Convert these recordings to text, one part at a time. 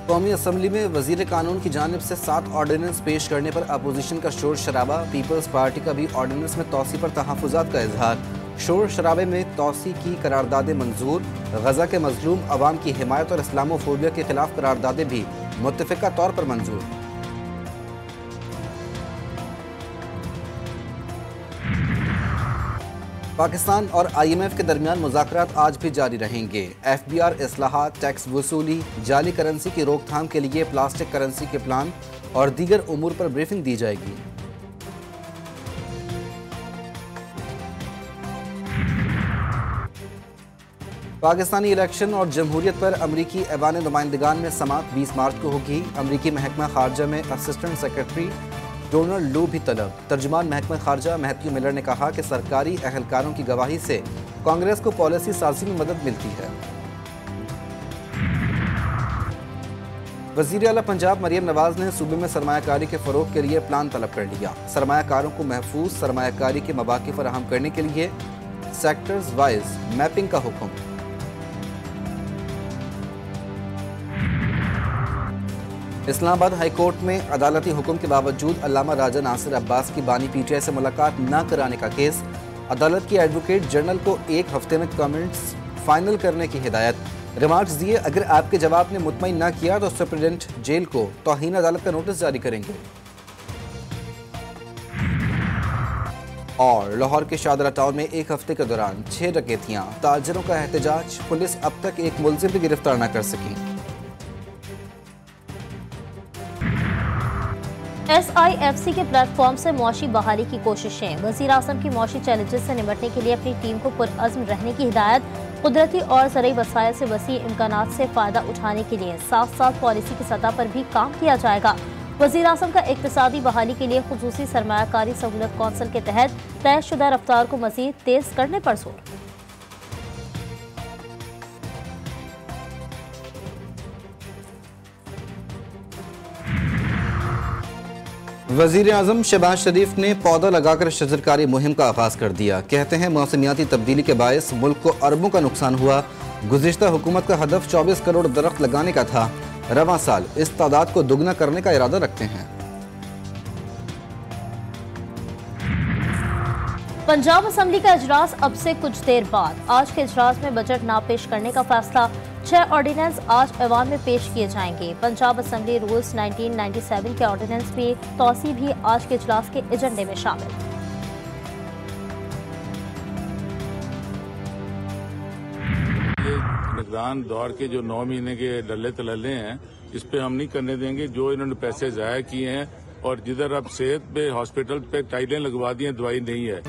कौमी असम्बली में वजीर कानून की जानिब से 7 ऑर्डिनेंस पेश करने पर अपोजिशन का शोर शराबा। पीपल्स पार्टी का भी ऑर्डिनेंस में तौसी पर तहफ़्फ़ुज़ात का इजहार। शोर शराबे में तौसी की करारदादें मंजूर। गजा के मजलूम अवाम की हिमायत और इस्लामोफोबिया के खिलाफ करारदादें भी मुत्तफ़िक़ा तौर पर मंजूर। पाकिस्तान और IMF के दरमियान मुज़ाकरात आज भी जारी रहेंगे। FBR इस्लाहात, टैक्स वसूली, जाली करेंसी की रोकथाम के लिए प्लास्टिक करेंसी के प्लान और दीगर उमूर पर ब्रीफिंग दी जाएगी। पाकिस्तानी इलेक्शन और जमहूरियत पर अमरीकी ऐवान नुमाइंदगान में समाअत 20 मार्च को होगी। अमरीकी महकमा खारजा में असिस्टेंट सेक्रेटरी डोनाल्ड लू भी तलब। तर्जुमान महकमा खारजा मैथ्यू मिलर ने कहा कि सरकारी अहलकारों की गवाही से कांग्रेस को पॉलिसी साजी में मदद मिलती है। वज़ीर आला पंजाब मरियम नवाज ने सूबे में सरमायाकारी के फ़रोग़ के लिए प्लान तलब कर लिया। सरमायाकारों को महफूज सरमायाकारी के मौक़े फराहम करने के लिए सेक्टर्स वाइज मैपिंग का हुक्म। इस्लामाबाद हाई कोर्ट में अदालती हुक्म के बावजूद अल्लामा राजा नासिर अब्बास की बानी PTI से मुलाकात न कराने का केस। अदालत की एडवोकेट जनरल को 1 हफ्ते में कमेंट्स फाइनल करने की हिदायत। रिमार्क्स दिए, अगर आपके जवाब ने मुतमईन न किया तो सुप्रीडेंट जेल को तौहीन अदालत का नोटिस जारी करेंगे। और लाहौर के शादरा टाउन में 1 हफ्ते के दौरान 6 डकैतियां, ताजरों का एहतजाज। पुलिस अब तक एक मुलजिम भी गिरफ्तार न कर सकी। SIFC के प्लेटफॉर्म से मुआशी बहाली की कोशिशें। वज़ीर आज़म की मुआशी चैलेंजेस से निपटने के लिए अपनी टीम को पुरअज़्म रहने की हिदायत। कुदरती और ज़रूरी वसाइल से वसी इम्कानात से फ़ायदा उठाने के लिए साथ साथ पॉलिसी की सतह पर भी काम किया जाएगा। वज़ीर आज़म का इक़्तिसादी बहाली के लिए ख़ुसूसी सरमायाकारी सहूलत कौंसिल के तहत तयशुदा रफ्तार को मज़ीद तेज़ करने पर जोर। वज़ीर आज़म शहबाज शरीफ ने पौधा लगाकर शजरकारी मुहिम का आगाज कर दिया। कहते हैं मौसमियाती तब्दीली के बायस मुल्क को अरबों का नुकसान हुआ। गुज़िश्ता हुकूमत का हदफ 24 करोड़ दरख्त लगाने का था। रवां साल इस तादाद को दुगना करने का इरादा रखते हैं। पंजाब असम्बली का इजलास अब से कुछ देर बाद। आज के इजलास में बजट ना पेश करने का फैसला। 6 ऑर्डिनेंस आज ऐवान में पेश किए जाएंगे। पंजाब असम्बली रूल्स 1997 के ऑर्डिनेंस में तौसी भी आज के इजलास के एजेंडे में शामिल। निगरान दौर के जो 9 महीने के डल्ले तलल्ले हैं, इस पे हम नहीं करने देंगे। जो इन्होंने पैसे जाया किए हैं और जिधर अब सेहत पे हॉस्पिटल पे टाइलें लगवा दी हैं, दवाई नहीं है।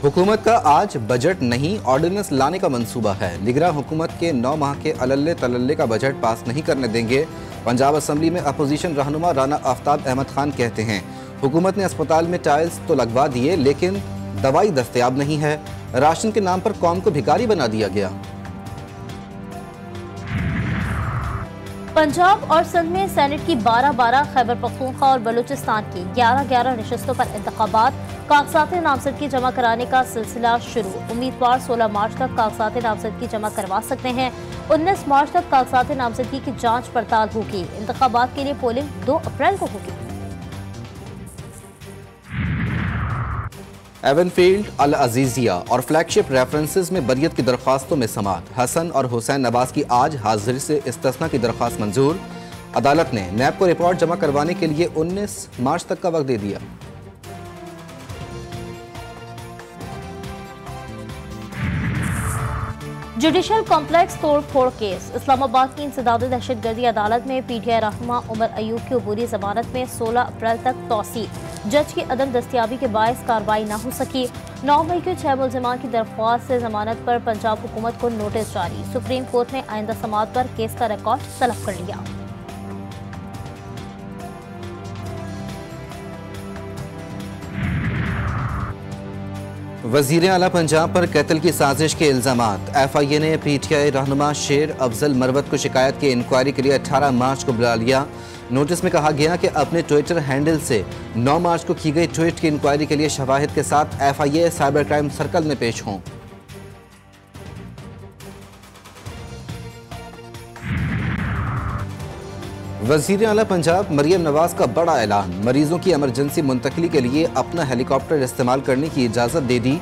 हुकूमत का आज बजट नहीं ऑर्डिनेंस लाने का मंसूबा है। निगरान हुकूमत के 9 माह के अलल्ले तलल्ले का बजट पास नहीं करने देंगे। पंजाब असम्बली में अपोजिशन रहनुमा राना आफ्ताब अहमद खान कहते हैं, हुकूमत ने अस्पताल में टाइल्स तो लगवा दिए लेकिन दवाई दस्तयाब नहीं है। राशन के नाम पर कौम को भिखारी बना दिया गया। पंजाब और सिंध में सेनेट की 12-12, खैबर पख्तूनख्वा और बलूचिस्तान की 11-11 नशस्तों पर इंतखाबात। कागजात नामजदगी जमा कराने का सिलसिला शुरू। उम्मीदवार 16 मार्च तक कागजात नामजदगी जमा करवा सकते हैं। 19 मार्च तक कागजात नामजदगी की जांच पड़ताल होगी। इंतखाबात के लिए पोलिंग 2 अप्रैल को होगी। एवनफील्ड, अल अजीजिया और फ्लैगशिप रेफरेंसेस में बरियत की दरख्वास्तों में समाअत। हसन और हुसैन नवाज की आज हाजिरी से इस्तिस्ना की दरख्वास्त मंजूर। अदालत ने नैब को रिपोर्ट जमा करवाने के लिए 19 मार्च तक का वक्त दे दिया। जुडिशल कॉम्प्लेक्स तोड़-फोड़ केस। इस्लामाबाद की इंसदाद दहशतगर्दी अदालत में PTI रहनुमा उमर अयूब की अबूरी जमानत में 16 अप्रैल तक तौसी। जज की अदम दस्तियाबी के बायस कार्रवाई न हो सकी। 9 मई को 6 मुलजिमान की दरख्वास्त से जमानत पर पंजाब हुकूमत को नोटिस जारी। सुप्रीम कोर्ट ने आइंदा समाअत पर केस का रिकॉर्ड तलब कर लिया। वज़ीर आला पंजाब पर कत्ल की साजिश के इल्जामात। FIA ने PTI रहनुमा शेर अफजल मरवत को शिकायत की इंक्वायरी के लिए 18 मार्च को बुला लिया। नोटिस में कहा गया कि अपने ट्विटर हैंडल से 9 मार्च को की गई ट्वीट की इंक्वायरी के लिए शवाहिद के साथ FIA साइबर क्राइम सर्कल में पेश हों। वज़ीर आला पंजाब मरियम नवाज का बड़ा ऐलान, मरीजों की इमरजेंसी मुंतकली के लिए अपना हेलीकॉप्टर इस्तेमाल करने की इजाज़त दे दी।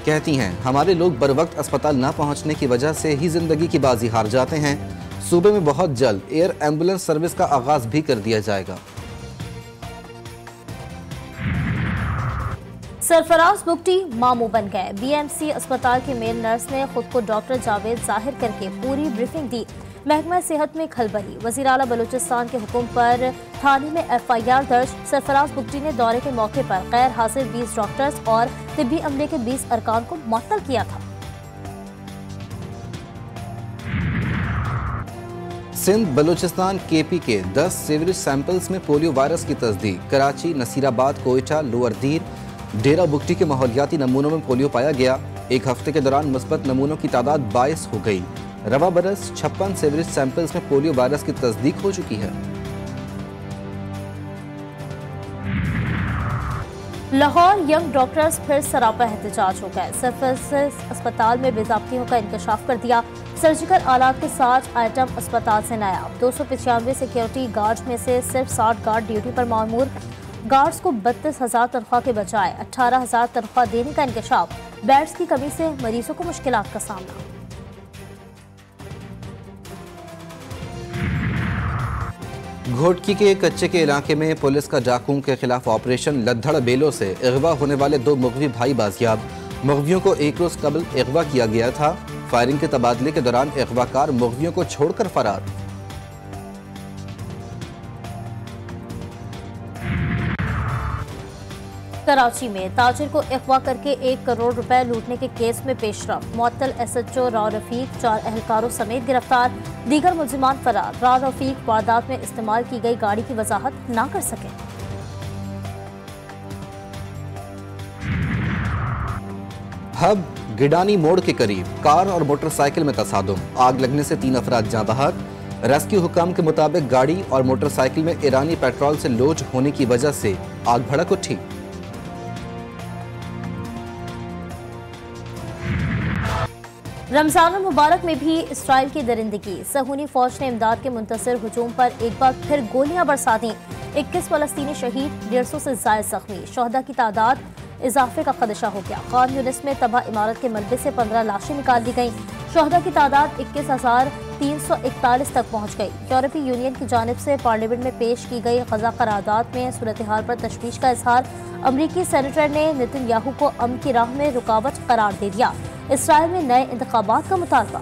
कहती हैं, हमारे लोग बर वक्त अस्पताल न पहुंचने की वजह से ही जिंदगी की बाजी हार जाते हैं। सूबे में बहुत जल्द एयर एम्बुलेंस सर्विस का आगाज भी कर दिया जाएगा। सरफराज बुगटी मामू बन गए। बीएमसी अस्पताल के मेल नर्स ने खुद को डॉक्टर जावेद जाहिर करके पूरी ब्रीफिंग दी। महकमा सेहत में खलबली। वज़ीर आला बलूचिस्तान के हुक्म पर थाने में एफआईआर दर्ज। सरफराज बुगटी ने दौरे के मौके पर गैर हाजिर 20 डॉक्टर्स और तिब्बी अमले के 20 अरकान को मुअत्तल किया था। सिंध बलूचिस्तान केपी के 10 सीवरेज सैंपल्स में पोलियो वायरस की तस्दीक। कराची, नसीराबाद, कोयटा, लोअर दीर, डेरा बुगटी के माहौलियाती नमूनों में पोलियो पाया गया। एक हफ्ते के दौरान मुस्बत नमूनों की तादाद 22 हो गई। रवा बरस 56 सीवरेज सैंपल्स में पोलियो वायरस की तस्दीक हो चुकी है। लाहौर यंग डॉक्टर्स फिर सरापा एहतजाज हो गए। सर्विसेज अस्पताल में बेज़ाब्तियों का इंकशाफ कर दिया। सर्जिकल आलात के साथ आइटम अस्पताल से नायाब। 295 सिक्योरिटी गार्ड में से सिर्फ 60 गार्ड ड्यूटी पर मामूर। गार्ड्स को 32,000 तनख्वाह के बजाय 18,000 तनख्वाह देने का इंकशाफ। बेड्स की कमी से मरीजों को मुश्किलात का सामना। घोटकी के कच्चे के इलाके में पुलिस का डाकुओं के खिलाफ ऑपरेशन। लद्दड़ बेलों से अगवा होने वाले 2 मुग़वी भाई बाजियाब। मुग़वियों को एक रोज कबल अगवा किया गया था। फायरिंग के तबादले के दौरान अगवाकार मुग़वियों को छोड़कर फरार। कराची में ताजिर को अगवा करके 1 करोड़ रुपए लूटने के केस में पेशरफ। मुअत्तल एसएचओ राव रफीक 4 एहलकारों समेत गिरफ्तार। दीगर मुल्जिमान फरार। राव रफीक वारदात में इस्तेमाल की गई गाड़ी की वजाहत न कर सके। हब गिडानी मोड़ के करीब कार और मोटरसाइकिल में तसादुम। आग लगने से 3 अफराद जाँ बहक। रेस्क्यू हुकाम के मुताबिक गाड़ी और मोटरसाइकिल में ईरानी पेट्रोल से लोड होने की वजह से आग भड़क उठी। रमजान मुबारक में भी इसराइल की दरिंदगी। सहूनी फौज ने इमदाद के मुंतशिर हुजूम पर एक बार फिर गोलियां बरसा दी। 21 फलस्तीनी शहीद, 150 से ज्यादा जख्मी। शहदा की तादाद इजाफे का खदशा हो गया। खान यूनिस में तबाह इमारत के मलबे से 15 लाशें निकाल दी गईं। शहदा की तादाद 21,341 तक पहुँच गई। यूरोपीय यूनियन की जानिब से पार्लियामेंट में पेश की गई गजा करारदाद में सूरत हाल पर तशवीश का इजहार। अमरीकी सेनेटर ने नेतन्याहू को अमन की राह में रुकावट करार दे दिया। इसराइल में नए इंतखाबात का मुतालबा।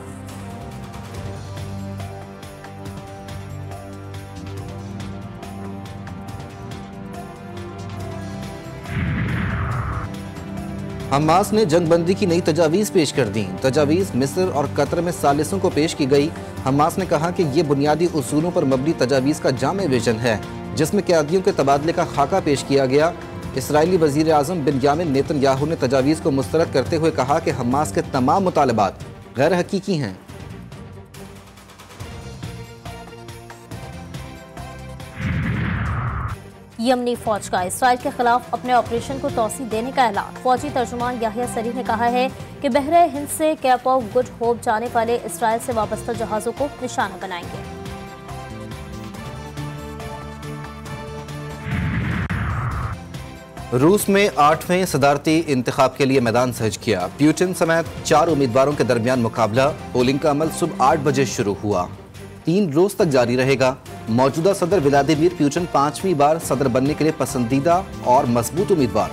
हमास ने जंगबंदी की नई तजावीज़ पेश कर दी। तजावीज़ मिस्र और कतर में सालिसों को पेश की गई। हमास ने कहा कि ये बुनियादी उसूलों पर मबनी तजावीज़ का जामे विजन है, जिसमें कैदियों के तबादले का खाका पेश किया गया। इसराइली वज़ीर आज़म बिन्यामिन नेतन्याहू ने तजावीज़ को मुस्तरद करते हुए कहा कि हमास के तमाम मुतालबात गैर हकीकी हैं। यमनी फौज का इसराइल के खिलाफ अपने ऑपरेशन को तौसी देने का ऐलान। फौजी तर्जुमान याहिया सरी ने कहा है कि बहरे हिंद से कैप ऑफ गुड होप जाने वाले इसराइल से वाबस्ता जहाज़ों को निशाना बनाएंगे। रूस में 8वें सदारती इंतखाब के लिए मैदान सज किया। प्यूटिन समेत 4 उम्मीदवारों के दरमियान मुकाबला। पोलिंग का अमल सुबह 8 बजे शुरू हुआ, 3 रोज तक जारी रहेगा। मौजूदा सदर व्लादिमीर पुतिन 5वीं बार सदर बनने के लिए पसंदीदा और मजबूत उम्मीदवार।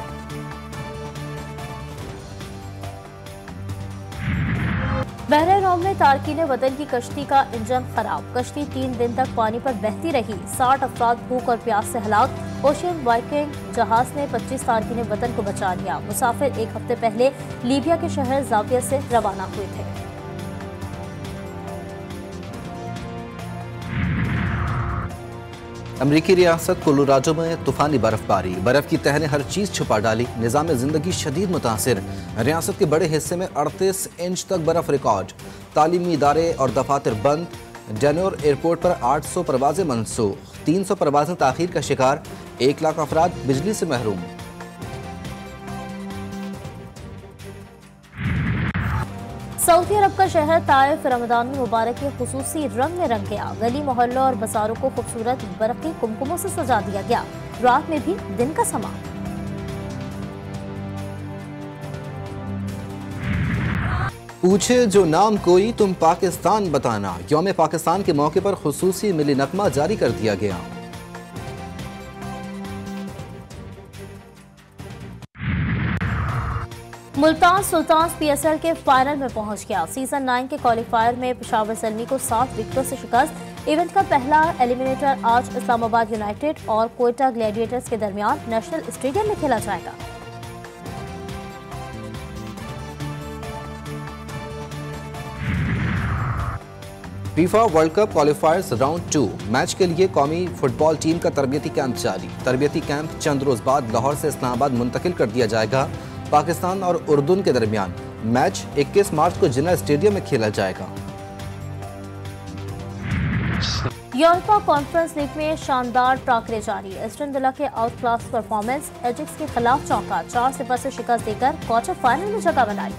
बहरीन में तारकीन वतन की कश्ती का इंजन खराब। कश्ती 3 दिन तक पानी पर बहती रही। 60 अफराद भूख और प्यास से हलाक। ओशियन वाइकिंग जहाज ने 25 तारकीन वतन को बचा लिया। मुसाफिर 1 हफ्ते पहले लीबिया के शहर जाविया से रवाना हुए थे। अमरीकी रियासत कोलोराडो में तूफानी बर्फबारी। बर्फ की तह ने हर चीज छुपा डाली। निज़ाम जिंदगी शदीद मुतासिर। रियासत के बड़े हिस्से में 38 इंच तक बर्फ रिकॉर्ड। तालीमी इदारे और दफातर बंद। डेनोर एयरपोर्ट पर 800 परवाजें मनसूख। 300 परवाजें ताखीर का शिकार। 1 लाख अफराद बिजली से महरूम। सऊदी अरब का शहर ताइफ रमजान मुबारक के खुसूसी रंग में रंग गया। गली मोहल्लों और बाजारों को खूबसूरत बरक़ी कुमकुमों से सजा दिया गया। रात में भी दिन का समा। पूछे जो नाम कोई तुम पाकिस्तान बताना। यौम पाकिस्तान के मौके पर खुसूसी मिली नगमा जारी कर दिया गया। मुल्तान सुल्तान्स PSL के फाइनल में पहुंच गया। सीजन 9 के क्वालिफायर में पेशावर ज़ल्मी को 7 विकेटों से शिकस्त। इवेंट का पहला एलिमिनेटर आज इस्लामाबाद यूनाइटेड और कोयटा ग्लैडिएटर्स के दरमियान नेशनल स्टेडियम में खेला जाएगा। FIFA world cup क्वालिफायर्स round 2 match के लिए कौमी फुटबॉल टीम का तरबियती कैंप जारी। तरबियती कैंप चंद रोज बाद लाहौर से इस्लामाबाद मुंतकिल कर दिया जाएगा। पाकिस्तान और उर्दून के दरमियान मैच 21 मार्च को जिन्ना स्टेडियम में खेला जाएगा। यूरोपा कॉन्फ्रेंस लीग में शानदार टाकरे जारी। एस्टन विला के आउट क्लास परफॉर्मेंस, एजेक्स के खिलाफ चौंका। 4-0 से शिकस्त देकर क्वार्टर फाइनल में जगह बनाई।